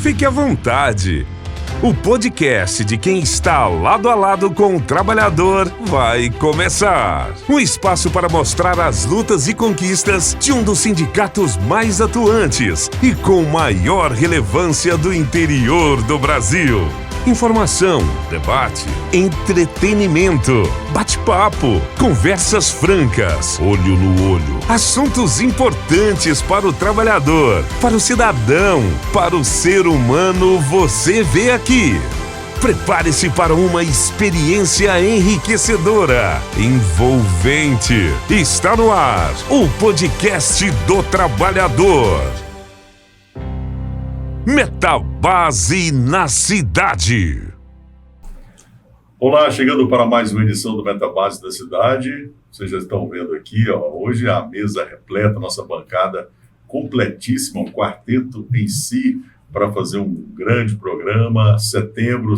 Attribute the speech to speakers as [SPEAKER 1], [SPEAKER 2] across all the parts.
[SPEAKER 1] Fique à vontade. O podcast de quem está lado a lado com o trabalhador vai começar. Um espaço para mostrar as lutas e conquistas de um dos sindicatos mais atuantes e com maior relevância do interior do Brasil. Informação, debate, entretenimento, bate-papo, conversas francas, olho no olho, assuntos importantes para o trabalhador, para o cidadão, para o ser humano, você vê aqui. Prepare-se para uma experiência enriquecedora, envolvente. Está no ar o podcast do trabalhador. Metabase na cidade.
[SPEAKER 2] Olá, chegando para mais uma edição do Metabase da cidade. Vocês já estão vendo aqui, hoje a mesa repleta, nossa bancada completíssima, um quarteto em si para fazer um grande programa, Setembro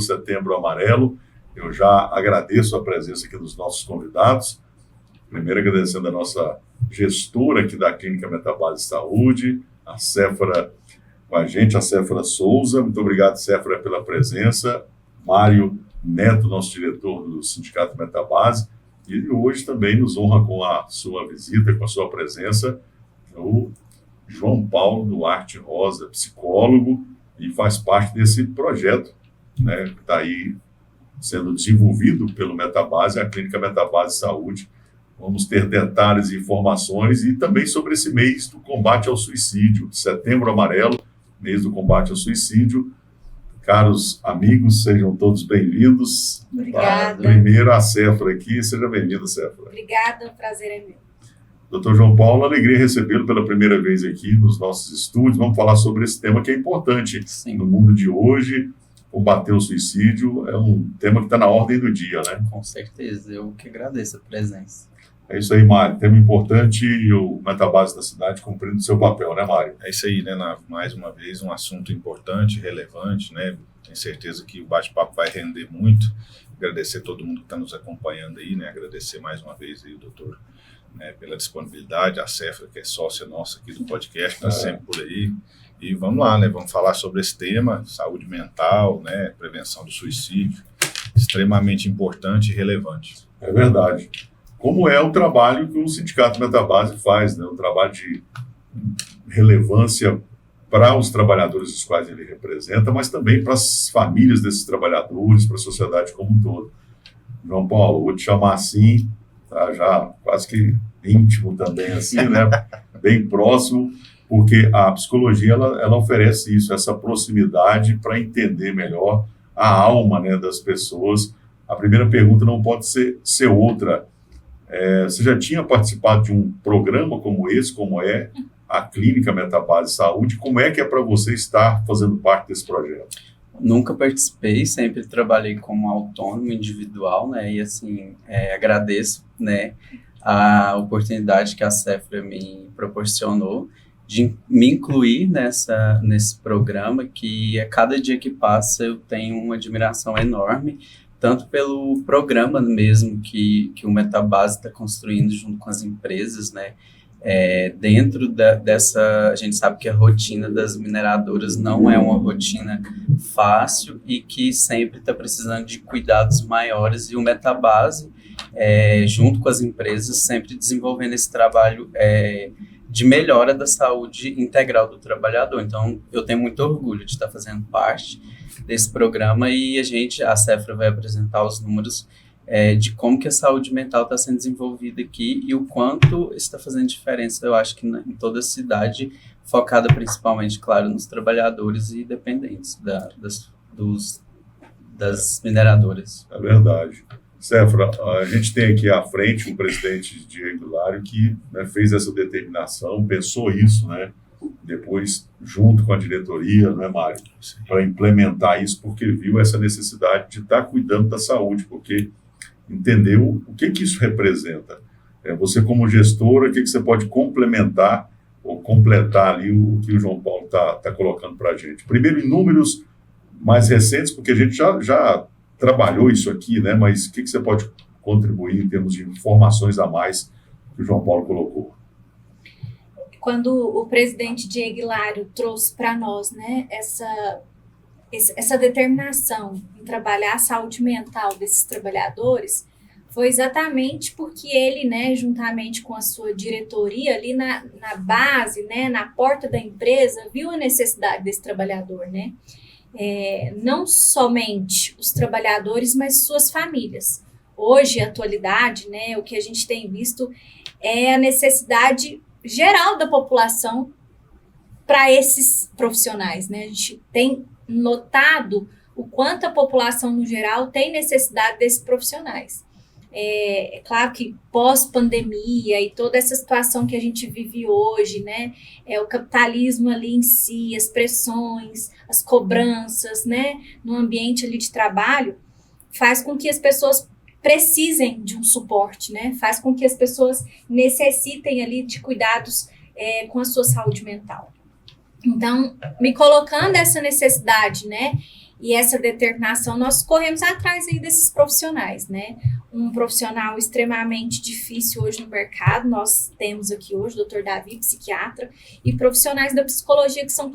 [SPEAKER 2] Amarelo. Eu já agradeço a presença aqui dos nossos convidados. Primeiro agradecendo a nossa gestora aqui da Clínica Metabase Saúde, a Séfora com a gente, a Séfora Souza. Muito obrigado, Séfora, pela presença. Mário Neto, nosso diretor do Sindicato Metabase. E hoje também nos honra com a sua visita, com a sua presença, o João Paulo Duarte Rosa, psicólogo, e faz parte desse projeto, né, que está aí sendo desenvolvido pelo Metabase, a Clínica Metabase Saúde. Vamos ter detalhes e informações e também sobre esse mês do combate ao suicídio, Setembro Amarelo, mês do combate ao suicídio. Caros amigos, sejam todos bem-vindos.
[SPEAKER 3] Obrigada.
[SPEAKER 2] Primeiro a Séfora aqui, seja bem-vinda, Séfora.
[SPEAKER 3] Obrigada, o prazer é meu.
[SPEAKER 2] Doutor João Paulo, alegria recebê-lo pela primeira vez aqui nos nossos estúdios. Vamos falar sobre esse tema que é importante.
[SPEAKER 4] Sim.
[SPEAKER 2] No mundo de hoje. Combater o suicídio é um tema que está na ordem do dia, né?
[SPEAKER 4] Com certeza, eu que agradeço a presença.
[SPEAKER 2] É isso aí, Mário. Tema importante e o Metabase da cidade cumprindo seu papel, né, Mário?
[SPEAKER 5] É isso aí, né? Mais uma vez, um assunto importante, relevante, né? Tenho certeza que o bate-papo vai render muito. Agradecer a todo mundo que está nos acompanhando aí, né? Agradecer mais uma vez aí o doutor, né, pela disponibilidade, a Séfora, que é sócia nossa aqui do podcast, está sempre por aí. E vamos lá, né? Vamos falar sobre esse tema, saúde mental, né? Prevenção do suicídio, extremamente importante e relevante.
[SPEAKER 2] É verdade. Como é o trabalho que o Sindicato Metabase faz, né? Um trabalho de relevância para os trabalhadores dos quais ele representa, mas também para as famílias desses trabalhadores, para a sociedade como um todo. João Paulo, vou te chamar assim, tá? Já quase que íntimo também, assim, né? Bem próximo, porque a psicologia ela oferece isso, essa proximidade para entender melhor a alma, né, das pessoas. A primeira pergunta não pode ser outra. Você já tinha participado de um programa como esse, como é a Clínica Metabase Saúde? Como é que é para você estar fazendo parte desse projeto?
[SPEAKER 4] Nunca participei, sempre trabalhei como autônomo, individual, né? E assim, agradeço, né, a oportunidade que a Séfora me proporcionou de me incluir nesse programa, que a cada dia que passa eu tenho uma admiração enorme, tanto pelo programa mesmo que o Metabase está construindo junto com as empresas, né? Dentro dessa, a gente sabe que a rotina das mineradoras não é uma rotina fácil e que sempre está precisando de cuidados maiores, e o Metabase, junto com as empresas, sempre desenvolvendo esse trabalho de melhora da saúde integral do trabalhador. Então, eu tenho muito orgulho de estar fazendo parte desse programa, e a Séfora vai apresentar os números de como que a saúde mental está sendo desenvolvida aqui e o quanto está fazendo diferença, eu acho que em toda a cidade, focada principalmente, claro, nos trabalhadores e dependentes das mineradoras.
[SPEAKER 2] É verdade. Séfora, a gente tem aqui à frente o presidente Diego Hilário que, né, fez essa determinação, pensou isso, né? Depois, junto com a diretoria, não é, Mário? Para implementar isso, porque viu essa necessidade de estar cuidando da saúde, porque entendeu o que isso representa. Você, como gestora, o que você pode complementar ou completar ali o que o João Paulo está colocando para a gente? Primeiro, em números mais recentes, porque a gente já trabalhou isso aqui, né? Mas o que você pode contribuir em termos de informações a mais que o João Paulo colocou?
[SPEAKER 3] Quando o presidente Diego Hilário trouxe para nós, né, essa determinação em trabalhar a saúde mental desses trabalhadores foi exatamente porque ele, né, juntamente com a sua diretoria ali na base, né, na porta da empresa, viu a necessidade desse trabalhador, né? Não somente os trabalhadores, mas suas famílias. Hoje, a atualidade, né, o que a gente tem visto é a necessidade geral da população para esses profissionais, né? A gente tem notado o quanto a população no geral tem necessidade desses profissionais. É claro que pós-pandemia e toda essa situação que a gente vive hoje, né, o capitalismo ali em si, as pressões, as cobranças, né, no ambiente ali de trabalho, faz com que as pessoas precisem de um suporte, né, faz com que as pessoas necessitem ali de cuidados com a sua saúde mental. Então, me colocando essa necessidade, né, e essa determinação, nós corremos atrás aí desses profissionais, né? Um profissional extremamente difícil hoje no mercado, nós temos aqui hoje o Dr. Davi, psiquiatra, e profissionais da psicologia que são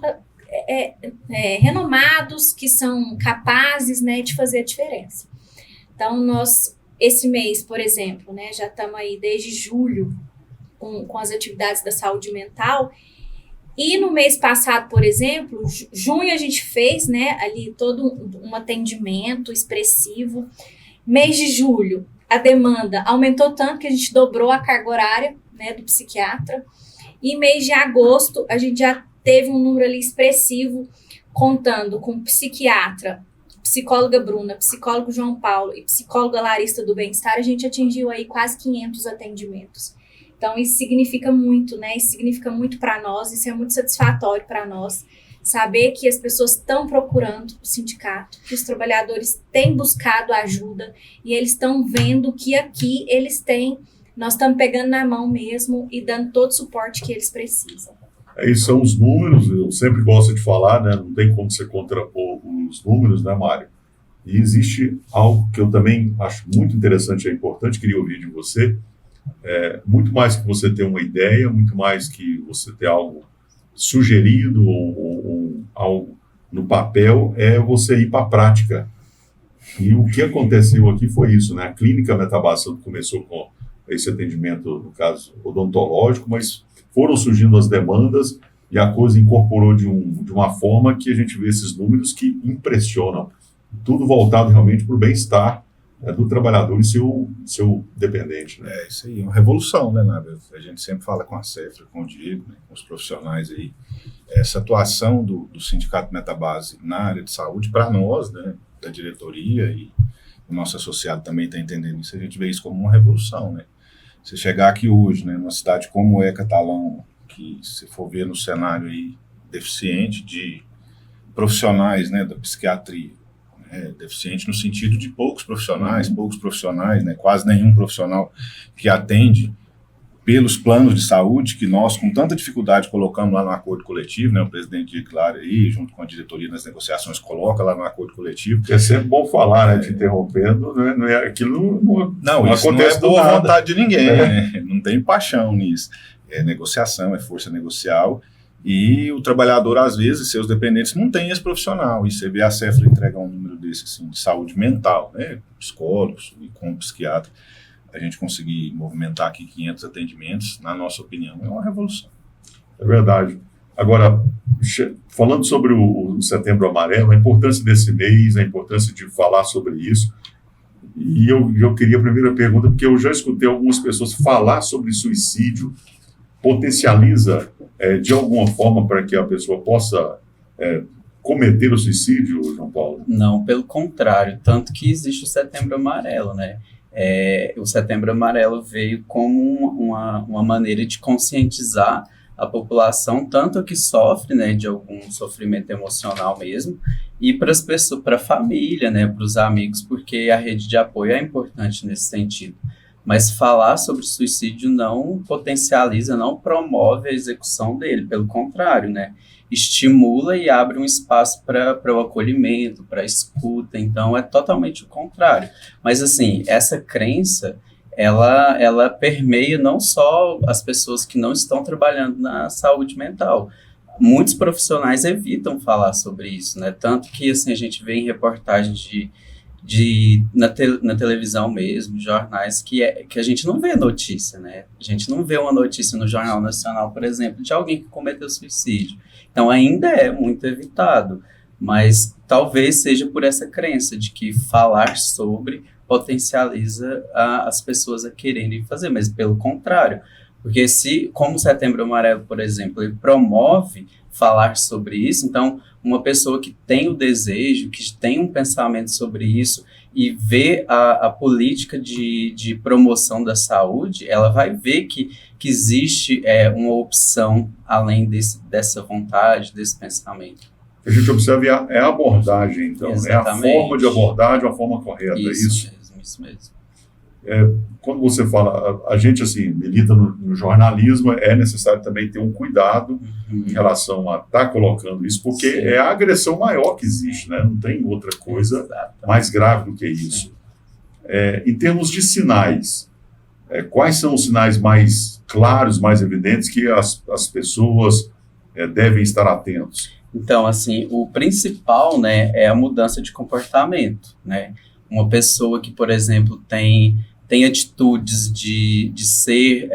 [SPEAKER 3] renomados, que são capazes, né, de fazer a diferença. Então, nós, esse mês, por exemplo, né, já estamos aí desde julho com as atividades da saúde mental. E no mês passado, por exemplo, junho a gente fez, né, ali todo um atendimento expressivo. Mês de julho, a demanda aumentou tanto que a gente dobrou a carga horária, né, do psiquiatra. E mês de agosto, a gente já teve um número ali expressivo, contando com psiquiatra, psicóloga Bruna, psicólogo João Paulo e psicóloga Larissa do Bem-Estar, a gente atingiu aí quase 500 atendimentos. Então, isso significa muito, né? Isso significa muito para nós, isso é muito satisfatório para nós, saber que as pessoas estão procurando o sindicato, que os trabalhadores têm buscado ajuda e eles estão vendo que aqui nós estamos pegando na mão mesmo e dando todo o suporte que eles precisam.
[SPEAKER 2] Esses são os números, eu sempre gosto de falar, né? Não tem como você contrapor os números, né, Mário? E existe algo que eu também acho muito interessante e importante, queria ouvir de você. Muito mais que você ter uma ideia, muito mais que você ter algo sugerido ou algo no papel, é você ir para a prática. E o que aconteceu aqui foi isso, né? A clínica Metabase começou com esse atendimento, no caso, odontológico, mas foram surgindo as demandas e a coisa incorporou de uma forma que a gente vê esses números que impressionam. Tudo voltado realmente para o bem-estar do trabalhador e seu dependente, né?
[SPEAKER 5] Isso aí, uma revolução, né, Nádia? A gente sempre fala com a Cefra, com o Diego, né, com os profissionais aí. Essa atuação do Sindicato Metabase na área de saúde, para nós, né, da diretoria e o nosso associado também está entendendo isso, a gente vê isso como uma revolução, né? Você chegar aqui hoje, né, numa cidade como Catalão, que se for ver no cenário aí deficiente de profissionais, né, da psiquiatria, deficiente no sentido de poucos profissionais, né, quase nenhum profissional que atende pelos planos de saúde que nós, com tanta dificuldade, colocamos lá no acordo coletivo, né, o presidente Claro aí, junto com a diretoria nas negociações, coloca lá no acordo coletivo.
[SPEAKER 2] É sempre bom falar, né, te interrompendo, né, não é, aquilo não
[SPEAKER 5] isso
[SPEAKER 2] acontece
[SPEAKER 5] não é boa
[SPEAKER 2] nada.
[SPEAKER 5] vontade de ninguém, né, não tem paixão nisso, é negociação, é força negocial. E o trabalhador, às vezes, seus dependentes não têm esse profissional. E você vê a Cefra entregar um número desse, assim, de saúde mental, né? Psicólogos e com psiquiatra. A gente conseguir movimentar aqui 500 atendimentos, na nossa opinião, é uma revolução.
[SPEAKER 2] É verdade. Agora, falando sobre o Setembro Amarelo, a importância desse mês, a importância de falar sobre isso. E eu queria a primeira pergunta, porque eu já escutei algumas pessoas falar sobre suicídio, potencializa de alguma forma para que a pessoa possa cometer o suicídio, João Paulo?
[SPEAKER 4] Não, pelo contrário, tanto que existe o Setembro Amarelo, né? O Setembro Amarelo veio como uma maneira de conscientizar a população, tanto a que sofre, né, de algum sofrimento emocional mesmo, e para as pessoas, para a família, né, para os amigos, porque a rede de apoio é importante nesse sentido. Mas falar sobre suicídio não potencializa, não promove a execução dele, pelo contrário, né? Estimula e abre um espaço para o acolhimento, para a escuta, então é totalmente o contrário. Mas assim, essa crença, ela permeia não só as pessoas que não estão trabalhando na saúde mental. muitos profissionais evitam falar sobre isso, né? Tanto que, assim, a gente vê em reportagens na televisão mesmo, jornais, que a gente não vê notícia, né? A gente não vê uma notícia no Jornal Nacional, por exemplo, de alguém que cometeu suicídio. Então, ainda é muito evitado, mas talvez seja por essa crença de que falar sobre potencializa as pessoas a quererem fazer, mas pelo contrário, porque como o Setembro Amarelo, por exemplo, ele promove falar sobre isso, então uma pessoa que tem o desejo, que tem um pensamento sobre isso e vê a política de promoção da saúde, ela vai ver que existe uma opção além dessa vontade, desse pensamento.
[SPEAKER 2] A gente observa é a abordagem, então.
[SPEAKER 4] Exatamente.
[SPEAKER 2] É a forma de abordagem, a forma correta,
[SPEAKER 4] Isso mesmo.
[SPEAKER 2] Quando você fala, a gente assim, milita no jornalismo, é necessário também ter um cuidado em relação a estar colocando isso, porque
[SPEAKER 4] Sim.
[SPEAKER 2] é a agressão maior que existe, né? Não tem outra coisa
[SPEAKER 4] Exatamente.
[SPEAKER 2] mais grave do que isso. Em termos de sinais, quais são os sinais mais claros, mais evidentes que as pessoas devem estar atentos?
[SPEAKER 4] Então, assim, o principal, né, é a mudança de comportamento, né? Uma pessoa que, por exemplo, tem atitudes de ser,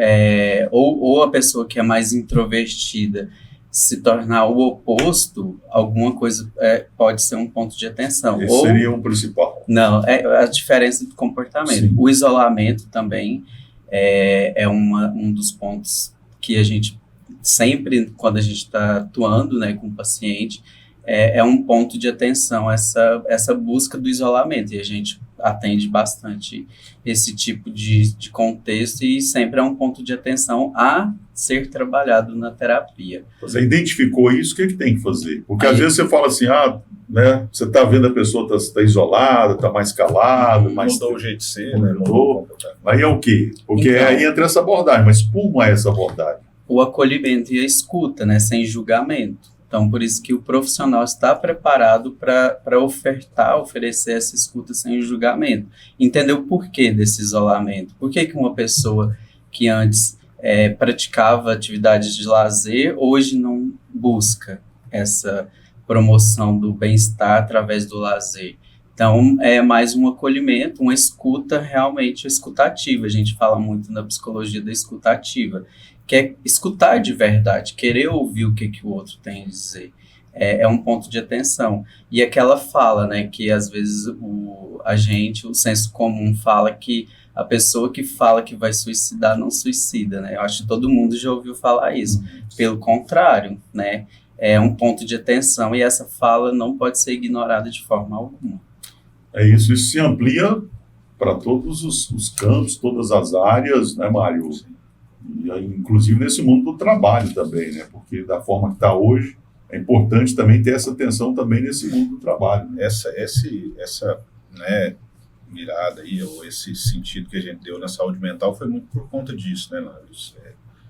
[SPEAKER 4] ou a pessoa que é mais introvertida se tornar o oposto, alguma coisa pode ser um ponto de atenção.
[SPEAKER 2] Esse seria o principal.
[SPEAKER 4] Não, é a diferença de comportamento.
[SPEAKER 2] Sim.
[SPEAKER 4] O isolamento também é um dos pontos que a gente sempre, quando a gente está atuando, né, com o paciente, é um ponto de atenção, essa busca do isolamento, e a gente atende bastante esse tipo de contexto, e sempre é um ponto de atenção a ser trabalhado na terapia.
[SPEAKER 2] Você identificou isso, o que tem que fazer? Porque às vezes você fala assim, né, você está vendo a pessoa está isolada, está mais calada,
[SPEAKER 5] Mudou o jeito de ser,
[SPEAKER 2] mudou.
[SPEAKER 5] né? Mudou o comportamento.
[SPEAKER 2] Aí é o quê? Porque
[SPEAKER 4] Então,
[SPEAKER 2] aí entra essa abordagem, mas como é essa abordagem?
[SPEAKER 4] O acolhimento e a escuta, né, sem julgamento. Então, por isso que o profissional está preparado para oferecer essa escuta sem julgamento. Entender o porquê desse isolamento. Por que uma pessoa que antes praticava atividades de lazer, hoje não busca essa promoção do bem-estar através do lazer? Então, é mais um acolhimento, uma escuta realmente escutativa. A gente fala muito na psicologia da escutativa, que é escutar de verdade, querer ouvir o que o outro tem a dizer. É um ponto de atenção. E aquela fala, né, que às vezes o senso comum fala que a pessoa que fala que vai suicidar não suicida, né? Eu acho que todo mundo já ouviu falar isso. Pelo contrário, né, é um ponto de atenção, e essa fala não pode ser ignorada de forma alguma.
[SPEAKER 2] Isso se amplia para todos os campos, todas as áreas, né, Mário? E, inclusive nesse mundo do trabalho também, né? Porque da forma que está hoje, é importante também ter essa atenção também nesse mundo do trabalho.
[SPEAKER 5] Essa né, mirada aí, ou esse sentido que a gente deu na saúde mental foi muito por conta disso, né, Nários?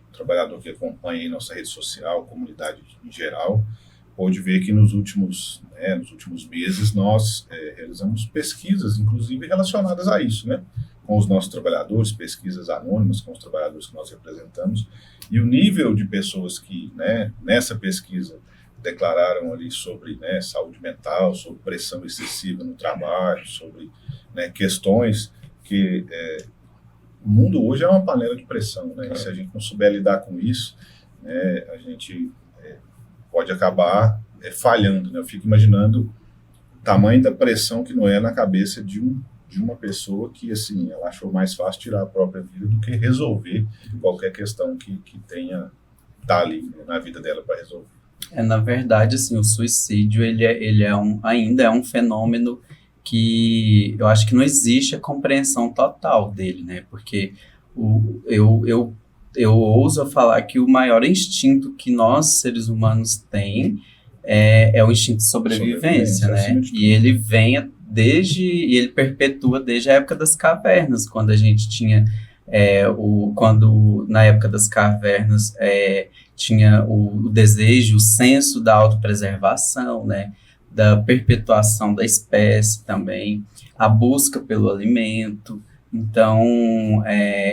[SPEAKER 5] O trabalhador que acompanha aí nossa rede social, comunidade em geral, pode ver que nos últimos meses nós realizamos pesquisas, inclusive relacionadas a isso, né? Com os nossos trabalhadores, pesquisas anônimas com os trabalhadores que nós representamos, e o nível de pessoas que, né, nessa pesquisa declararam ali sobre, né, saúde mental, sobre pressão excessiva no trabalho, sobre, né, questões que o mundo hoje é uma panela de pressão, né? E se a gente não souber lidar com isso, né, a gente pode acabar falhando, né? Eu fico imaginando o tamanho da pressão que não é na cabeça de uma pessoa que, assim, ela achou mais fácil tirar a própria vida do que resolver qualquer questão que tenha ali, né, na vida dela para resolver.
[SPEAKER 4] Na verdade, assim, o suicídio ele ainda é um fenômeno que eu acho que não existe a compreensão total dele, né? Porque eu ouso falar que o maior instinto que nós, seres humanos, tem é o instinto de sobrevivência, né? E ele e ele perpetua desde a época das cavernas, quando a gente tinha na época das cavernas tinha o desejo, o senso da autopreservação, né? Da perpetuação da espécie também, a busca pelo alimento. Então,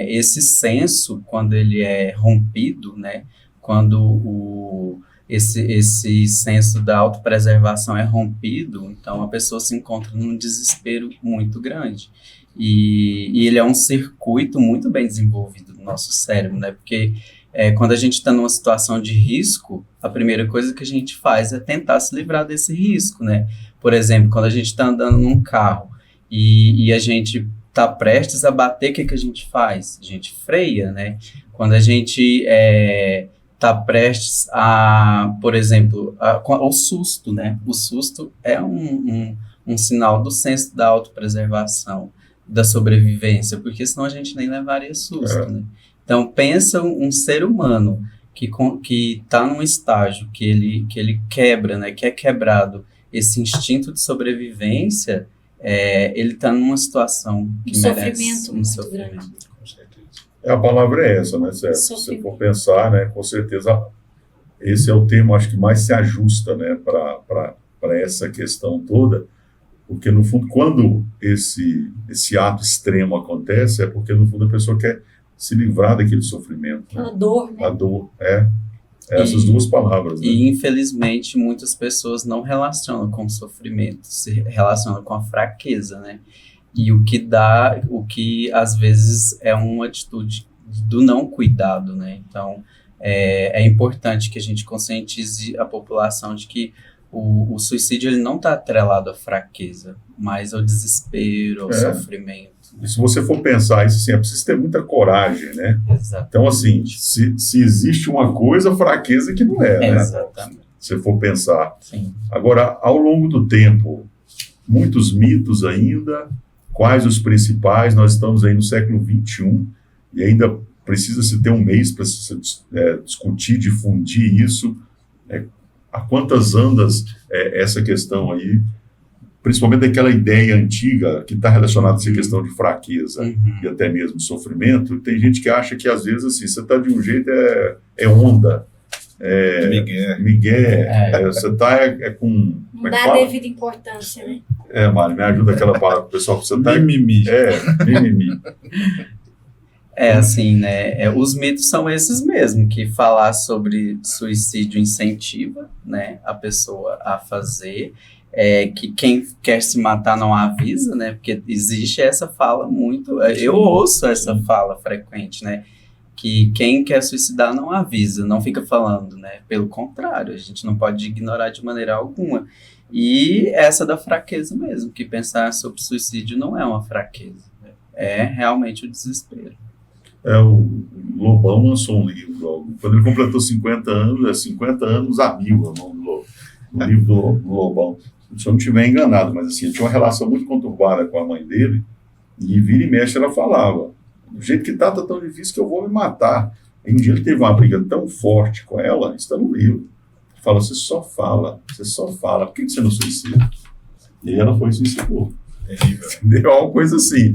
[SPEAKER 4] esse senso, quando ele é rompido, né? Quando esse senso da autopreservação é rompido, então a pessoa se encontra num desespero muito grande. E ele é um circuito muito bem desenvolvido no nosso cérebro, né? Porque quando a gente está numa situação de risco, a primeira coisa que a gente faz é tentar se livrar desse risco, né? Por exemplo, quando a gente está andando num carro e a gente está prestes a bater, o que a gente faz? A gente freia, né? Quando a gente está prestes a, por exemplo, o susto, né? O susto é um sinal do senso da autopreservação, da sobrevivência, porque senão a gente nem levaria susto, né? Então, pensa um ser humano que está num estágio que ele quebra, né? Que é quebrado esse instinto de sobrevivência, ele está numa situação que merece um sofrimento muito grande.
[SPEAKER 5] Com certeza.
[SPEAKER 2] A palavra é essa, né, Sérgio? Se você for pensar, né, com certeza, esse é o termo, acho que mais se ajusta, né, para essa questão toda, porque, no fundo, quando esse ato extremo acontece, é porque, no fundo, a pessoa quer se livrar daquele sofrimento. Né?
[SPEAKER 3] A dor, né?
[SPEAKER 2] A dor, essas duas palavras. Né?
[SPEAKER 4] E, infelizmente, muitas pessoas não relacionam com o sofrimento, se relacionam com a fraqueza, né? E o que às vezes é uma atitude do não cuidado, né? Então, é importante que a gente conscientize a população de que o suicídio ele não está atrelado à fraqueza, mas ao desespero, ao sofrimento.
[SPEAKER 2] E se você for pensar isso, assim, é preciso ter muita coragem, né?
[SPEAKER 4] Exatamente.
[SPEAKER 2] Então, assim, se existe uma coisa, fraqueza que não é, né?
[SPEAKER 4] Exatamente.
[SPEAKER 2] Se você for pensar.
[SPEAKER 4] Sim.
[SPEAKER 2] Agora, ao longo do tempo, muitos mitos ainda, quais os principais? Nós estamos aí no século XXI e ainda precisa-se ter um mês para se discutir, difundir isso. A quantas andas essa questão aí, principalmente aquela ideia antiga que está relacionada a essa questão de fraqueza e até mesmo sofrimento. Tem gente que acha que, às vezes, assim, você está de um jeito, é onda, migué, você está com...
[SPEAKER 3] Não dá a devida importância, né?
[SPEAKER 2] Mário, me ajuda aquela palavra, pessoal, você está...
[SPEAKER 5] Mimimi.
[SPEAKER 2] Mimimi.
[SPEAKER 4] Assim, né, os mitos são esses mesmo, que falar sobre suicídio incentiva, né, a pessoa a fazer, que quem quer se matar não avisa, né, porque existe essa fala muito, eu ouço essa fala frequente, né, que quem quer suicidar não avisa, não fica falando, né, pelo contrário, a gente não pode ignorar de maneira alguma, e essa da fraqueza mesmo, que pensar sobre suicídio não é uma fraqueza, é realmente o desespero.
[SPEAKER 2] O Lobão lançou um livro, quando ele completou 50 anos, 50 anos a mil, é o nome do livro do Lobão. Se eu não estiver enganado, mas assim, tinha uma relação muito conturbada com a mãe dele, e vira e mexe ela falava, do jeito que tá tão difícil que eu vou me matar. E um dia ele teve uma briga tão forte com ela, isso está no livro, ele fala, você só fala, por que você não suicida? E aí ela foi e suicidou. Entendeu? Uma coisa assim,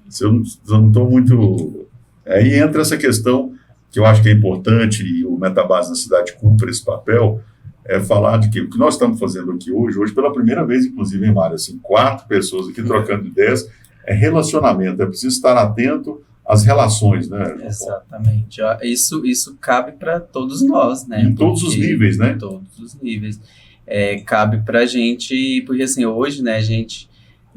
[SPEAKER 2] se eu não estou muito... Aí entra essa questão que eu acho que é importante, e o Metabase na Cidade cumpre esse papel, falar de que o que nós estamos fazendo aqui hoje pela primeira vez, inclusive, em Mário, assim, 4 pessoas aqui trocando ideias, é relacionamento, é preciso estar atento às relações, né?
[SPEAKER 4] Exatamente. Isso cabe para todos nós, né?
[SPEAKER 2] Em todos os níveis, né?
[SPEAKER 4] Em todos os níveis. Cabe para a gente, porque assim, hoje, né, a gente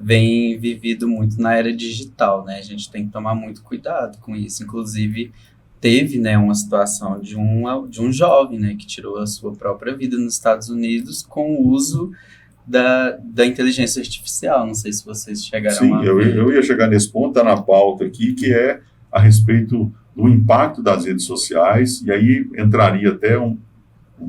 [SPEAKER 4] vem vivido muito na era digital, né? A gente tem que tomar muito cuidado com isso. Inclusive, teve, né, uma situação de um jovem, né, que tirou a sua própria vida nos Estados Unidos com o uso da inteligência artificial. Não sei se vocês chegaram a ver.
[SPEAKER 2] Sim, eu ia chegar nesse ponto, está na pauta aqui, que é a respeito do impacto das redes sociais, e aí entraria até um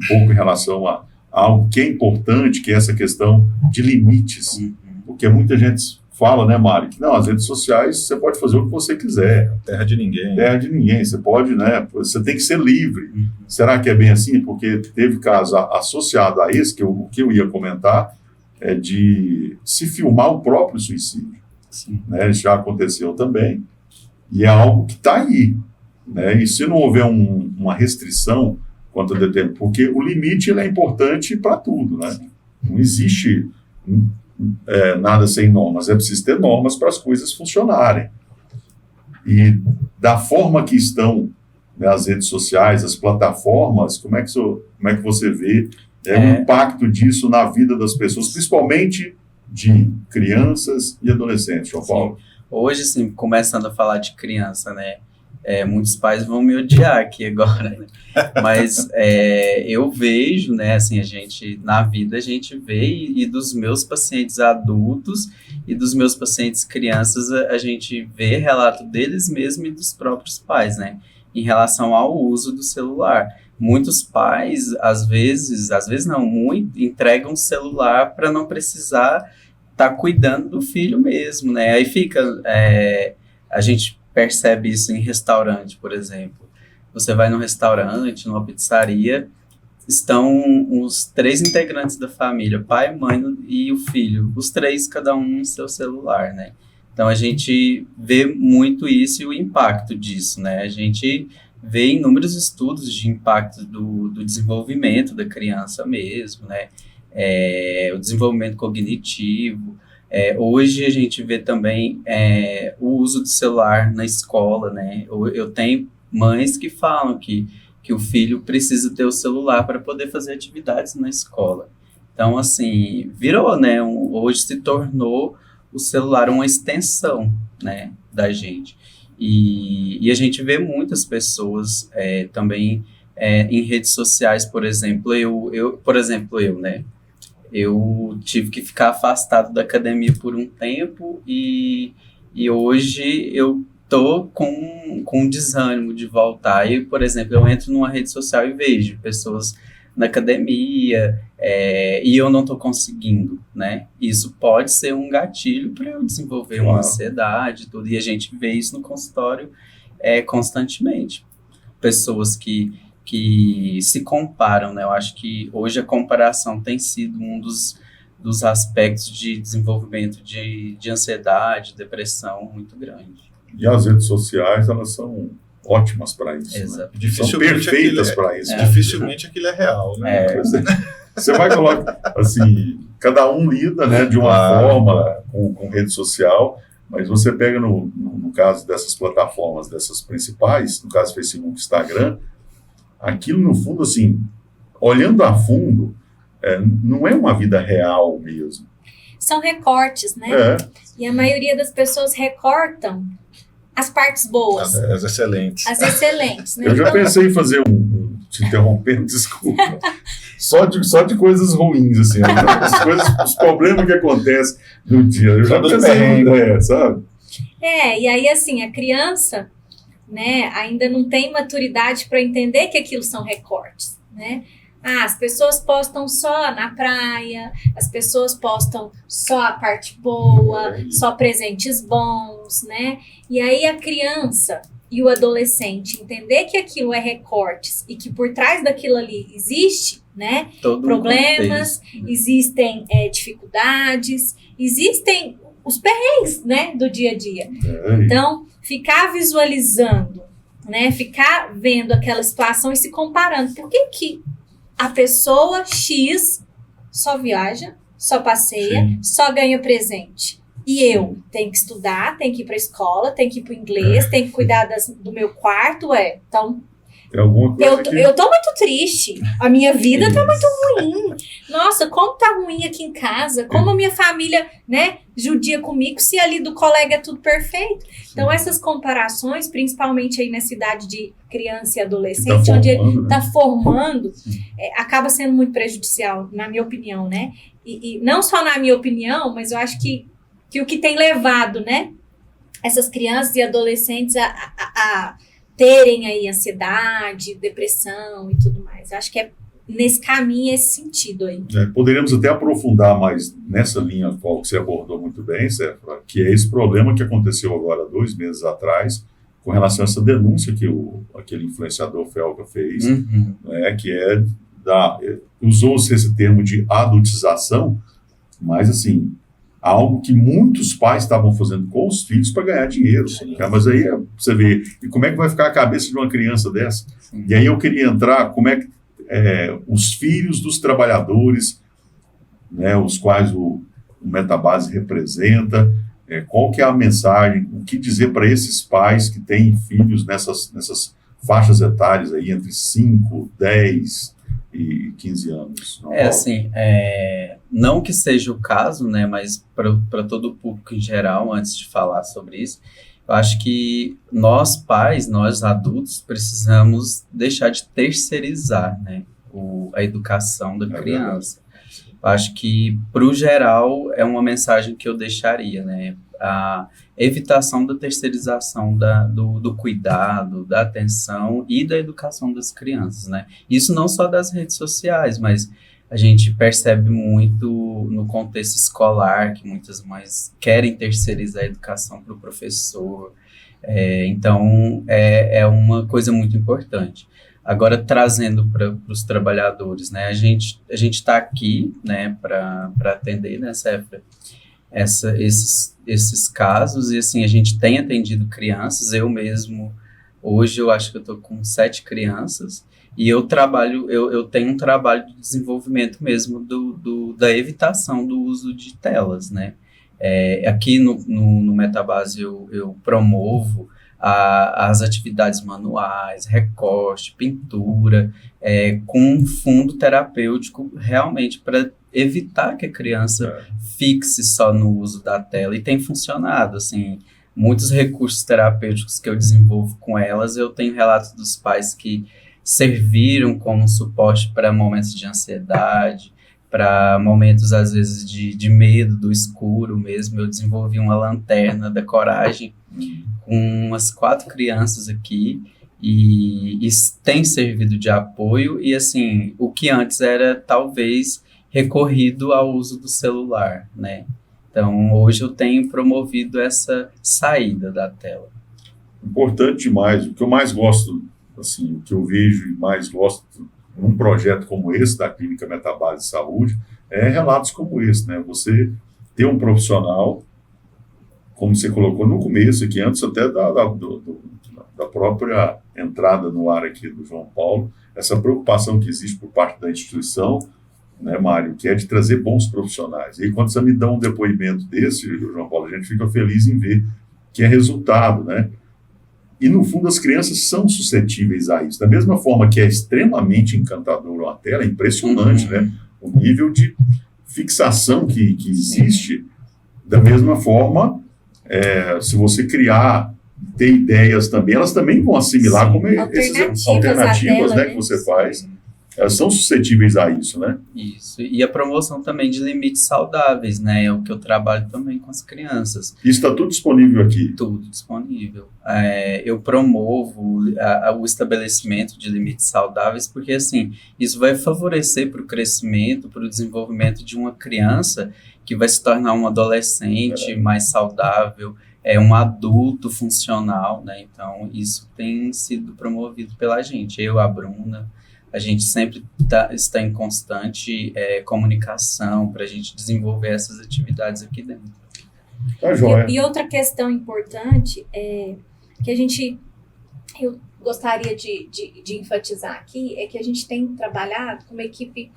[SPEAKER 2] pouco em relação a algo que é importante, que é essa questão de limites. Porque muita gente fala, né, Mário, que não, as redes sociais você pode fazer o que você quiser.
[SPEAKER 5] Terra de ninguém.
[SPEAKER 2] Terra de ninguém, você pode, né, você tem que ser livre. Será que é bem assim? Porque teve caso associado a esse, o que eu ia comentar, de se filmar o próprio suicídio.
[SPEAKER 4] Sim.
[SPEAKER 2] Né, isso já aconteceu também, e é algo que está aí. Né, e se não houver uma restrição quanto a determinado, porque o limite ele é importante para tudo, né? Não existe... nada sem normas, é preciso ter normas para as coisas funcionarem. E da forma que estão né, as redes sociais, as plataformas, como é que você vê o impacto disso na vida das pessoas, principalmente de crianças e adolescentes, João Paulo?
[SPEAKER 4] Hoje, sim, começando a falar de criança, né? Muitos pais vão me odiar aqui agora, né? Mas eu vejo, né, assim, na vida a gente vê, e dos meus pacientes adultos e dos meus pacientes crianças, a gente vê relato deles mesmos e dos próprios pais, né, em relação ao uso do celular. Muitos pais, às vezes não, entregam o celular para não precisar estar cuidando do filho mesmo, né, aí fica, a gente percebe isso em restaurante, por exemplo. Você vai num restaurante, numa pizzaria, estão os 3 integrantes da família, pai, mãe e o filho, os 3, cada um no seu celular, né? Então, a gente vê muito isso e o impacto disso, né? A gente vê inúmeros estudos de impacto do desenvolvimento da criança mesmo, né? O desenvolvimento cognitivo. Hoje a gente vê também o uso do celular na escola, né? Eu tenho mães que falam que o filho precisa ter o celular para poder fazer atividades na escola. Então, assim, virou, né? Hoje se tornou o celular uma extensão, né, da gente. E a gente vê muitas pessoas também em redes sociais, por exemplo, eu, né? Eu tive que ficar afastado da academia por um tempo e hoje eu tô com desânimo de voltar. E, por exemplo, eu entro numa rede social e vejo pessoas na academia e eu não tô conseguindo, né? Isso pode ser um gatilho para eu desenvolver uma ansiedade, tudo. E a gente vê isso no consultório constantemente. Pessoas que se comparam, né? Eu acho que hoje a comparação tem sido um dos aspectos de desenvolvimento de ansiedade, depressão muito grande.
[SPEAKER 2] E as redes sociais, elas são ótimas para isso, né? São perfeitas para isso.
[SPEAKER 5] Dificilmente aquilo é real, né?
[SPEAKER 2] Você vai colocar, assim, cada um lida, né, de uma forma com rede social, mas você pega no caso dessas plataformas, dessas principais, no caso Facebook, Instagram, aquilo, no fundo, assim, olhando a fundo, não é uma vida real mesmo.
[SPEAKER 3] São recortes, né? E a maioria das pessoas recortam as partes boas.
[SPEAKER 5] As excelentes.
[SPEAKER 3] As excelentes, né?
[SPEAKER 2] Eu já pensei em fazer te interrompendo, desculpa, só de coisas ruins, assim, os problemas que acontecem no dia. Eu já pensei, sabe?
[SPEAKER 3] E aí, assim, a criança, né, ainda não tem maturidade para entender que aquilo são recortes, né? As pessoas postam só na praia, as pessoas postam só a parte boa, só presentes bons, né? E aí a criança e o adolescente entender que aquilo é recortes e que por trás daquilo ali existe, né, problemas, existem dificuldades, existem os perrengues, né, do dia a dia. Então, ficar visualizando, né, ficar vendo aquela situação e se comparando. Por que a pessoa X só viaja, só passeia, só ganha presente? E eu tenho que estudar, tenho que ir para a escola, tenho que ir para o inglês, tenho que cuidar do meu quarto, Então, eu tô muito triste. A minha vida tá muito ruim. Nossa, como tá ruim aqui em casa. Como a minha família, né, judia comigo, se ali do colega é tudo perfeito. Então, essas comparações, principalmente aí nessa idade de criança e adolescente, onde ele tá formando, acaba sendo muito prejudicial, na minha opinião, né? E não só na minha opinião, mas eu acho que o que tem levado, né, essas crianças e adolescentes a terem aí ansiedade, depressão e tudo mais. Eu acho que é nesse caminho, esse sentido aí.
[SPEAKER 2] Poderíamos até aprofundar mais nessa linha qual que você abordou muito bem, Séfora, que é esse problema que aconteceu agora 2 meses atrás, com relação a essa denúncia que aquele influenciador Felga fez, né, que usou-se esse termo de adultização, mas assim, algo que muitos pais estavam fazendo com os filhos para ganhar dinheiro. Mas aí você vê, e como é que vai ficar a cabeça de uma criança dessa? E aí eu queria entrar, como é que os filhos dos trabalhadores, né, os quais o Metabase representa, qual que é a mensagem, o que dizer para esses pais que têm filhos nessas faixas etárias aí entre 5, 10 e 15 anos.
[SPEAKER 4] Assim, não que seja o caso, né, mas para todo o público em geral, antes de falar sobre isso, eu acho que nós pais, nós adultos, precisamos deixar de terceirizar, né, a educação da criança. Eu acho que, para o geral, é uma mensagem que eu deixaria, né, a evitação da terceirização do cuidado, da atenção e da educação das crianças, né? Isso não só das redes sociais, mas a gente percebe muito no contexto escolar que muitas mães querem terceirizar a educação para o professor. Então, é uma coisa muito importante. Agora, trazendo para os trabalhadores, né? A gente está aqui, né, para atender, né, Séfra, esses casos, e assim, a gente tem atendido crianças. Eu mesmo, hoje eu acho que eu estou com 7 crianças, e eu tenho um trabalho de desenvolvimento mesmo da evitação do uso de telas, né? Aqui no Metabase eu promovo as atividades manuais, recorte, pintura, com um fundo terapêutico realmente para evitar que a criança fixe só no uso da tela, e tem funcionado, assim, muitos recursos terapêuticos que eu desenvolvo com elas, eu tenho relatos dos pais que serviram como suporte para momentos de ansiedade, para momentos, às vezes, de medo do escuro mesmo. Eu desenvolvi uma lanterna da coragem com umas 4 crianças aqui, e tem servido de apoio, e assim, o que antes era talvez recorrido ao uso do celular, né? Então, hoje eu tenho promovido essa saída da tela.
[SPEAKER 2] Importante demais. O que eu mais gosto, assim, o que eu vejo e mais gosto num projeto como esse, da Clínica Metabase de Saúde, é relatos como esse, né? Você ter um profissional, como você colocou no começo aqui, antes até da própria entrada no ar aqui do João Paulo, essa preocupação que existe por parte da instituição, né, Mário, que é de trazer bons profissionais. E quando você me dá um depoimento desse, João Paulo, a gente fica feliz em ver que é resultado, né? E, no fundo, as crianças são suscetíveis a isso. Da mesma forma que é extremamente encantador uma tela, é impressionante, né? O nível de fixação que existe. Da mesma forma, se você criar, ter ideias também, elas também vão assimilar. Sim, como essas alternativas, né, que você faz. Elas são suscetíveis a isso, né?
[SPEAKER 4] Isso. E a promoção também de limites saudáveis, né? É o que eu trabalho também com as crianças.
[SPEAKER 2] Isso está tudo disponível aqui?
[SPEAKER 4] Tudo disponível. Eu promovo o estabelecimento de limites saudáveis, porque, assim, isso vai favorecer para o crescimento, para o desenvolvimento de uma criança que vai se tornar um adolescente mais saudável, um adulto funcional, né? Então, isso tem sido promovido pela gente. Eu, a Bruna, a gente sempre está em constante comunicação para a gente desenvolver essas atividades aqui dentro.
[SPEAKER 2] Tá joia.
[SPEAKER 3] E outra questão importante que eu gostaria de enfatizar aqui é que a gente tem trabalhado com uma equipe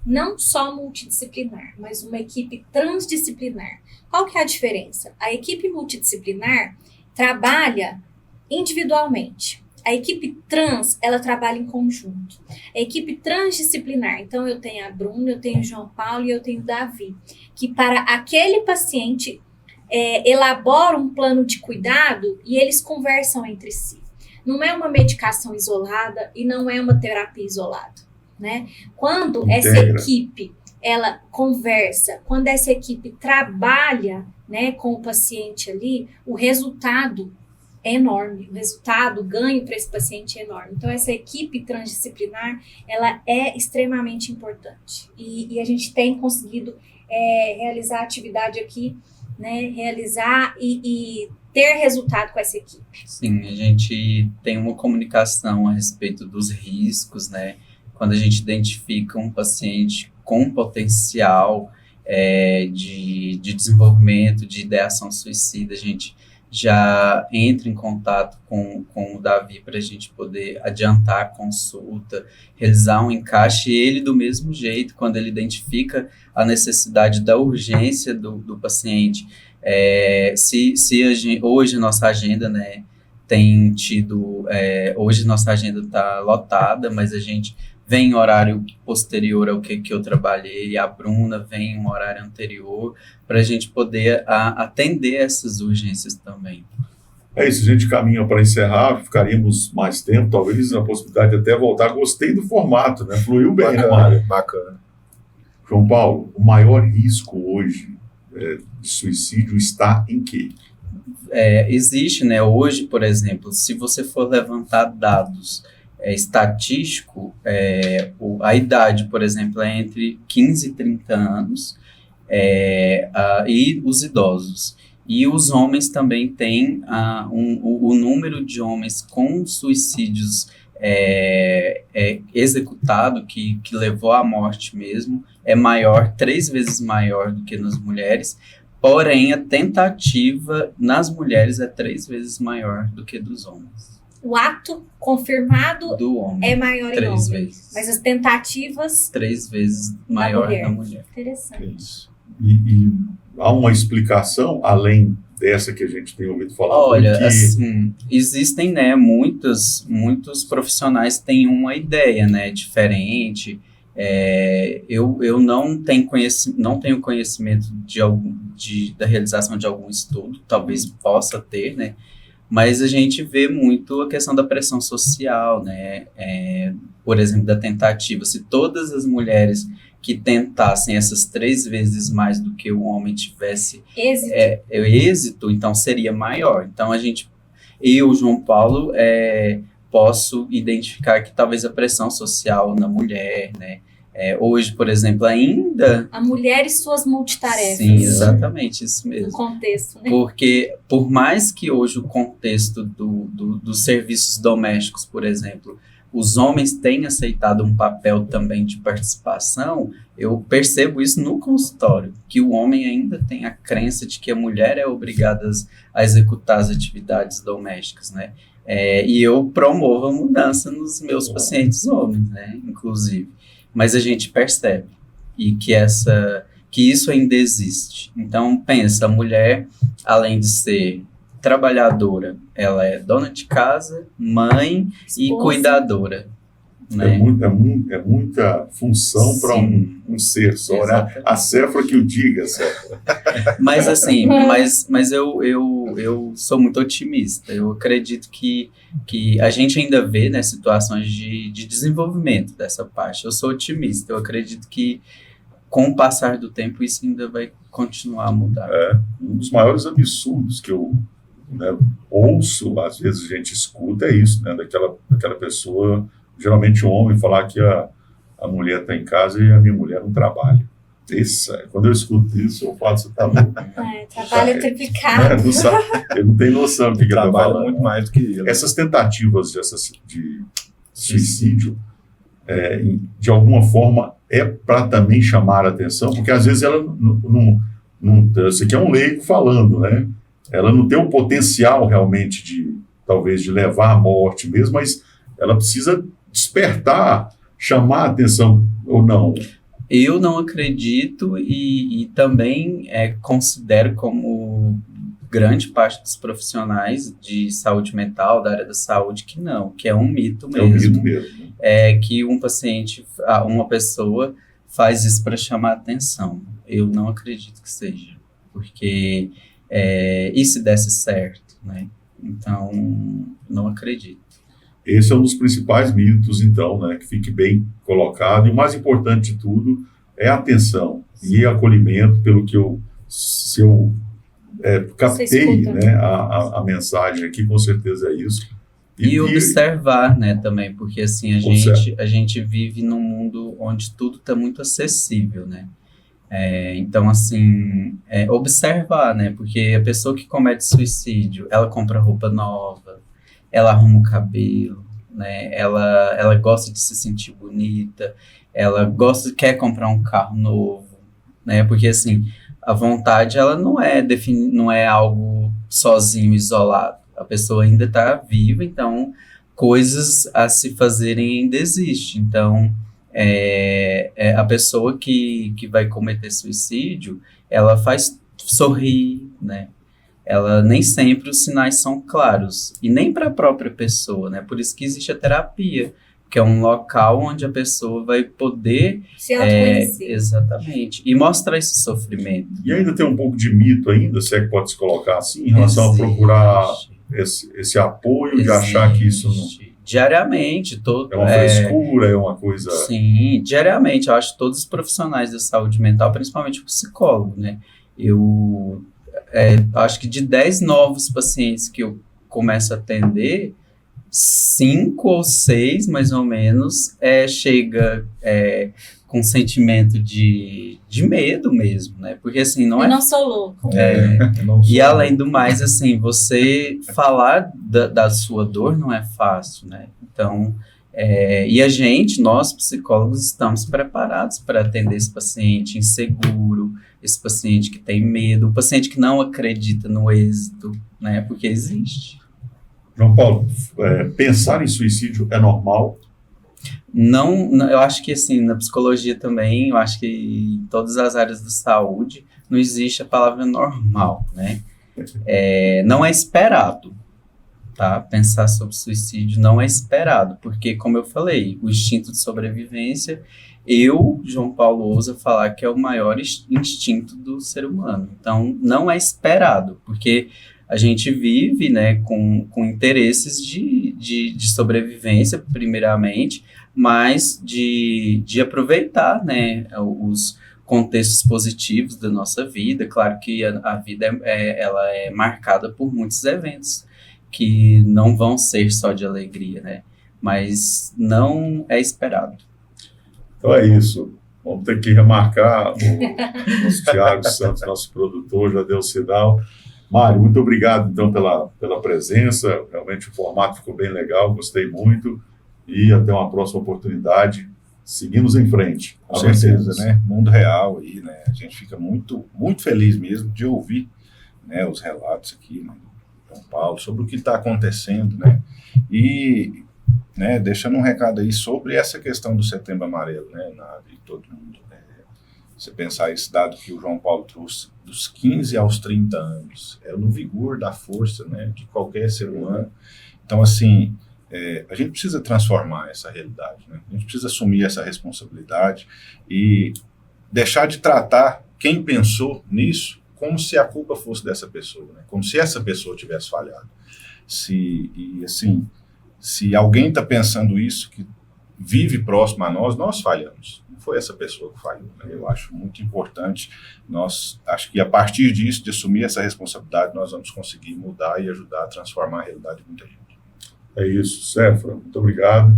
[SPEAKER 3] não só multidisciplinar, mas uma equipe transdisciplinar. Qual que é a diferença? A equipe multidisciplinar trabalha individualmente. A equipe trans, ela trabalha em conjunto. A equipe transdisciplinar, então eu tenho a Bruna, eu tenho o João Paulo e eu tenho o Davi, que para aquele paciente elabora um plano de cuidado e eles conversam entre si. Não é uma medicação isolada e não é uma terapia isolada, né? Quando essa equipe, ela conversa, quando essa equipe trabalha, né, com o paciente ali, o resultado é enorme, o resultado, o ganho para esse paciente é enorme. Então, essa equipe transdisciplinar, ela é extremamente importante. E a gente tem conseguido realizar atividade aqui, né, realizar e ter resultado com essa equipe.
[SPEAKER 4] Sim, a gente tem uma comunicação a respeito dos riscos, né? Quando a gente identifica um paciente com potencial de desenvolvimento, de ideação suicida, a gente já entra em contato com o Davi para a gente poder adiantar a consulta, realizar um encaixe, e ele do mesmo jeito, quando ele identifica a necessidade da urgência do paciente, se hoje a nossa agenda, né, tem tido, hoje nossa agenda está lotada, mas a gente vem em horário posterior ao que eu trabalhei, a Bruna vem em um horário anterior, para a gente poder atender essas urgências também.
[SPEAKER 2] É isso, a gente caminha para encerrar, ficaríamos mais tempo, talvez a possibilidade de até voltar. Gostei do formato, né? Fluiu bem, né, Mário?
[SPEAKER 5] Bacana.
[SPEAKER 2] João Paulo, o maior risco hoje de suicídio está em quê?
[SPEAKER 4] Existe, né, hoje, por exemplo, se você for levantar dados estatístico, a idade, por exemplo, é entre 15 e 30 anos, e os idosos. E os homens também têm o número de homens com suicídios executado, que levou à morte mesmo, é maior, 3 vezes maior do que nas mulheres, porém a tentativa nas mulheres é 3 vezes maior do que dos homens.
[SPEAKER 3] O ato confirmado
[SPEAKER 4] Do homem,
[SPEAKER 3] é maior em
[SPEAKER 4] 3
[SPEAKER 3] homem,
[SPEAKER 4] vezes.
[SPEAKER 3] mas as tentativas
[SPEAKER 4] 3 vezes maior na mulher.
[SPEAKER 3] Interessante.
[SPEAKER 5] Isso.
[SPEAKER 2] E há uma explicação além dessa que a gente tem ouvido falar?
[SPEAKER 4] Olha,
[SPEAKER 2] porque...
[SPEAKER 4] assim, existem, né, muitos profissionais têm uma ideia, né, diferente. Eu não tenho conhecimento da realização de algum estudo, talvez possa ter, né, mas a gente vê muito a questão da pressão social, né, por exemplo, da tentativa. Se todas as mulheres que tentassem essas 3 vezes mais do que o homem tivesse êxito, então seria maior. Então eu, João Paulo, posso identificar que talvez a pressão social na mulher, né? Hoje, por exemplo, ainda...
[SPEAKER 3] A mulher e suas multitarefas.
[SPEAKER 4] Sim, exatamente, isso mesmo.
[SPEAKER 3] No contexto, né?
[SPEAKER 4] Porque, por mais que hoje o contexto dos serviços domésticos, por exemplo, os homens têm aceitado um papel também de participação, eu percebo isso no consultório, que o homem ainda tem a crença de que a mulher é obrigada a executar as atividades domésticas, né? E eu promovo a mudança nos meus pacientes homens, né? Inclusive. Mas a gente percebe que isso ainda existe. Então, pensa, a mulher, além de ser trabalhadora, ela é dona de casa, mãe e cuidadora. Né?
[SPEAKER 2] É muita função para um ser só, né? A Séfora que o diga, Séfora.
[SPEAKER 4] Mas assim, mas eu sou muito otimista. Eu acredito que a gente ainda vê, né, situações de desenvolvimento dessa parte. Eu sou otimista. Eu acredito que com o passar do tempo isso ainda vai continuar a mudar.
[SPEAKER 2] Um dos maiores absurdos que eu ouço, às vezes a gente escuta, é isso, né? Daquela pessoa, geralmente um homem, falar que a mulher está em casa e a minha mulher não trabalha. Quando eu escuto isso, eu falo, você está louco.
[SPEAKER 3] Trabalho triplicado.
[SPEAKER 2] Ele não tem noção do que ele está falando.
[SPEAKER 5] Muito mais do que ele.
[SPEAKER 2] Essas tentativas de suicídio, de alguma forma, é para também chamar a atenção, porque às vezes ela não. Isso aqui é um leigo falando, né? Ela não tem o potencial realmente talvez de levar à morte mesmo, mas ela precisa despertar, chamar a atenção ou não.
[SPEAKER 4] Eu não acredito e também considero como grande parte dos profissionais de saúde mental, da área da saúde, que é um mito mesmo.
[SPEAKER 2] É um mito mesmo.
[SPEAKER 4] Que um paciente, uma pessoa faz isso para chamar a atenção. Eu não acredito que seja, porque e se desse certo, né? Então, não acredito.
[SPEAKER 2] Esse é um dos principais mitos, então, né, que fique bem colocado. E o mais importante de tudo é a atenção e acolhimento, pelo que se eu captei, né, a mensagem aqui, com certeza é isso.
[SPEAKER 4] E observar, né, também, porque assim, a gente vive num mundo onde tudo está muito acessível, né? Então, assim, observar, né? Porque a pessoa que comete suicídio, ela compra roupa nova, ela arruma o cabelo, né? Ela gosta de se sentir bonita, ela quer comprar um carro novo, né? Porque, assim, a vontade, ela não é algo sozinho, isolado. A pessoa ainda está viva, então, coisas a se fazerem ainda existem. Então, a pessoa que vai cometer suicídio, ela faz sorrir, né? ela nem sempre os sinais são claros, e nem para a própria pessoa, né? Por isso que existe a terapia, que é um local onde a pessoa vai poder...
[SPEAKER 3] Se autoconhecer.
[SPEAKER 4] Exatamente, e mostrar esse sofrimento.
[SPEAKER 2] E ainda tem um pouco de mito ainda, se é que pode se colocar assim, em relação a procurar esse apoio, de achar que isso não...
[SPEAKER 4] Diariamente,
[SPEAKER 2] É uma frescura, é uma coisa...
[SPEAKER 4] Sim, diariamente, eu acho que todos os profissionais da saúde mental, principalmente o psicólogo, né? Eu acho que de 10 novos pacientes que eu começo a atender, 5 ou 6, mais ou menos, chega com sentimento de medo mesmo, né? Porque assim, não
[SPEAKER 3] Eu
[SPEAKER 4] é...
[SPEAKER 3] não sou louco.
[SPEAKER 4] E além do mais, assim, você falar da sua dor não é fácil, né? Então, e a gente, nós psicólogos, estamos preparados para atender esse paciente inseguro, esse paciente que tem medo, o paciente que não acredita no êxito, né? Porque existe.
[SPEAKER 2] João Paulo, pensar em suicídio é normal?
[SPEAKER 4] Não, eu acho que assim, na psicologia também, eu acho que em todas as áreas da saúde, não existe a palavra normal, né? Não é esperado, tá? Pensar sobre suicídio não é esperado, porque, como eu falei, o instinto de sobrevivência, João Paulo, ousa falar que é o maior instinto do ser humano. Então, não é esperado, porque a gente vive, né, com interesses de sobrevivência, primeiramente, mas de aproveitar, né, os contextos positivos da nossa vida. Claro que a vida ela é marcada por muitos eventos que não vão ser só de alegria, né, mas não é esperado.
[SPEAKER 2] Então é isso. Vamos ter que remarcar o nosso Thiago Santos, nosso produtor, já deu o sinal. Mário, muito obrigado, então, pela presença. Realmente o formato ficou bem legal, gostei muito. E até uma próxima oportunidade. Seguimos em frente.
[SPEAKER 5] Com certeza, né? Mundo real aí, né? A gente fica muito, muito feliz mesmo de ouvir, né, os relatos aqui, né, de São Paulo, sobre o que está acontecendo, né? E, né, deixando um recado aí sobre essa questão do Setembro Amarelo, né, e todo mundo. Você pensar esse dado que o João Paulo trouxe, dos 15 aos 30 anos, no vigor da força, né, de qualquer ser humano. Então, assim, a gente precisa transformar essa realidade, né? A gente precisa assumir essa responsabilidade e deixar de tratar quem pensou nisso como se a culpa fosse dessa pessoa, né? Como se essa pessoa tivesse falhado. Se alguém está pensando isso, que vive próximo a nós falhamos. Foi essa pessoa que falhou, né? Eu acho muito importante, acho que a partir disso, de assumir essa responsabilidade, nós vamos conseguir mudar e ajudar a transformar a realidade de muita gente.
[SPEAKER 2] É isso, Séfora, muito obrigado.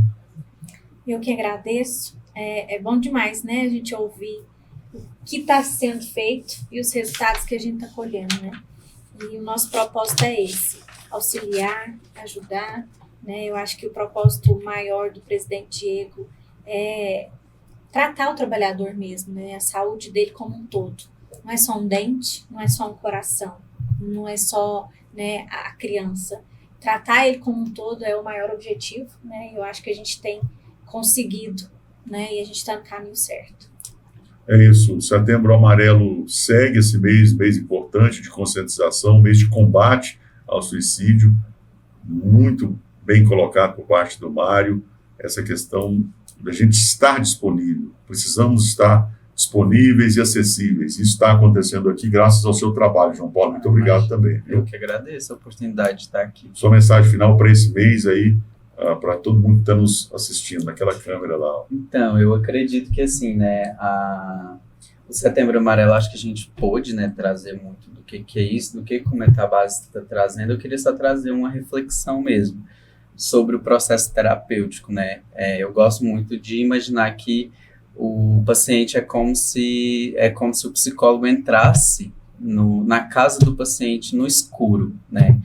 [SPEAKER 3] Eu que agradeço. É bom demais, né, a gente ouvir o que está sendo feito e os resultados que a gente está colhendo, né? E o nosso propósito é esse, auxiliar, ajudar, né? Eu acho que o propósito maior do presidente Diego é tratar o trabalhador mesmo, né? A saúde dele como um todo. Não é só um dente, não é só um coração, não é só, né, a criança. Tratar ele como um todo é o maior objetivo, né? Eu acho que a gente tem conseguido, né? E a gente está no caminho certo.
[SPEAKER 2] É isso, o Setembro Amarelo segue esse mês importante de conscientização, mês de combate ao suicídio, muito bem colocado por parte do Mário, essa questão da gente estar disponível. Precisamos estar disponíveis e acessíveis. Isso está acontecendo aqui graças ao seu trabalho, João Paulo. Muito obrigado também.
[SPEAKER 4] Eu que agradeço a oportunidade de estar aqui.
[SPEAKER 2] Sua mensagem final para esse mês aí, para todo mundo que está nos assistindo naquela câmera lá.
[SPEAKER 4] Então, eu acredito que assim, né, o Setembro Amarelo, acho que a gente pôde, né, trazer muito do que é isso, do que o Metabase está trazendo. Eu queria só trazer uma reflexão mesmo sobre o processo terapêutico, né? Eu gosto muito de imaginar que o paciente é como se o psicólogo entrasse na casa do paciente no escuro, né?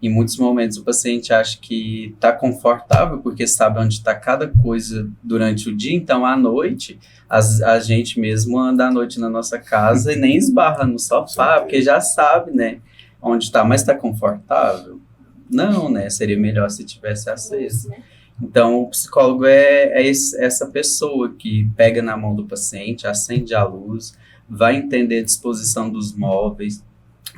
[SPEAKER 4] Em muitos momentos o paciente acha que está confortável porque sabe onde está cada coisa durante o dia, então à noite a gente mesmo anda à noite na nossa casa e nem esbarra no sofá, porque já sabe, né, onde está, mas está confortável? Não, né? Seria melhor se tivesse acesso. Então, o psicólogo é essa pessoa que pega na mão do paciente, acende a luz, vai entender a disposição dos móveis,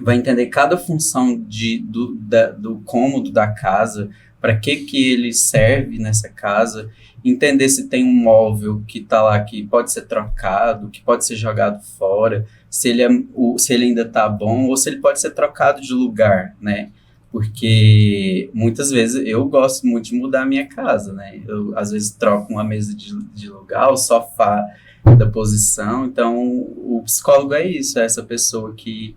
[SPEAKER 4] vai entender cada função do cômodo da casa, para que ele serve nessa casa, entender se tem um móvel que está lá que pode ser trocado, que pode ser jogado fora, se ele ainda está bom, ou se ele pode ser trocado de lugar, né? Porque muitas vezes eu gosto muito de mudar a minha casa, né? Eu, às vezes, troco uma mesa de lugar, o sofá da posição. Então, o psicólogo é isso, é essa pessoa que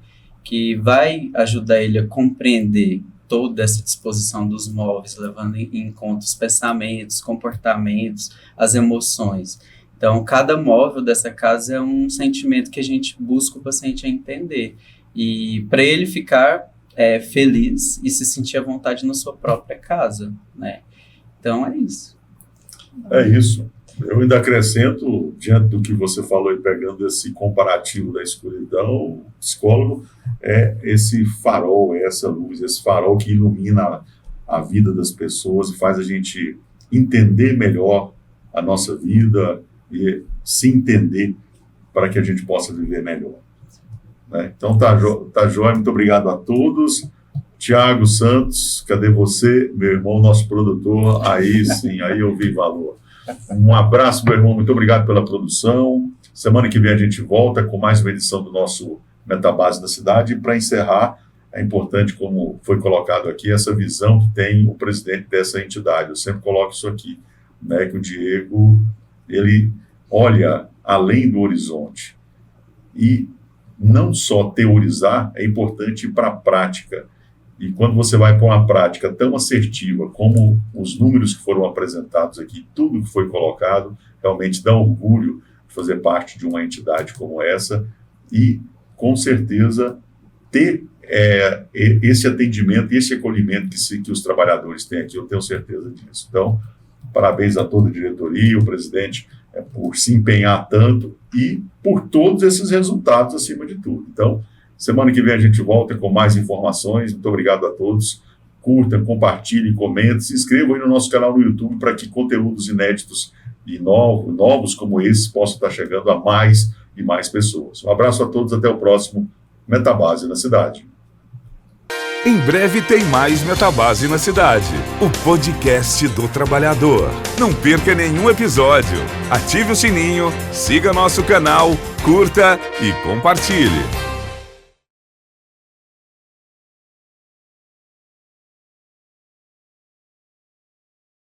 [SPEAKER 4] vai ajudar ele a compreender toda essa disposição dos móveis, levando em conta os pensamentos, comportamentos, as emoções. Então, cada móvel dessa casa é um sentimento que a gente busca o paciente a entender. E para ele ficar feliz e se sentir à vontade na sua própria casa, né? Então, é isso.
[SPEAKER 2] É isso. Eu ainda acrescento, diante do que você falou e pegando esse comparativo da escuridão, o psicólogo é esse farol, é essa luz, esse farol que ilumina a vida das pessoas e faz a gente entender melhor a nossa vida e se entender para que a gente possa viver melhor. Né? Então, tá joia, muito obrigado a todos. Tiago Santos, cadê você? Meu irmão, nosso produtor, aí sim, aí eu vi valor. Um abraço, meu irmão, muito obrigado pela produção. Semana que vem a gente volta com mais uma edição do nosso Metabase da Cidade. E para encerrar, é importante, como foi colocado aqui, essa visão que tem o presidente dessa entidade. Eu sempre coloco isso aqui, né, que o Diego, ele olha além do horizonte. E não só teorizar, é importante ir para a prática. E quando você vai para uma prática tão assertiva como os números que foram apresentados aqui, tudo que foi colocado, realmente dá orgulho de fazer parte de uma entidade como essa e, com certeza, ter esse atendimento e esse acolhimento que os trabalhadores têm aqui, eu tenho certeza disso. Então, parabéns a toda a diretoria, o presidente, por se empenhar tanto e por todos esses resultados acima de tudo. Então, semana que vem a gente volta com mais informações. Muito obrigado a todos. Curtam, compartilhem, comentem, se inscrevam aí no nosso canal no YouTube para que conteúdos inéditos e novos como esses possam estar chegando a mais e mais pessoas. Um abraço a todos, até o próximo Metabase na Cidade.
[SPEAKER 1] Em breve tem mais Metabase na Cidade, o podcast do trabalhador. Não perca nenhum episódio. Ative o sininho, siga nosso canal, curta e compartilhe.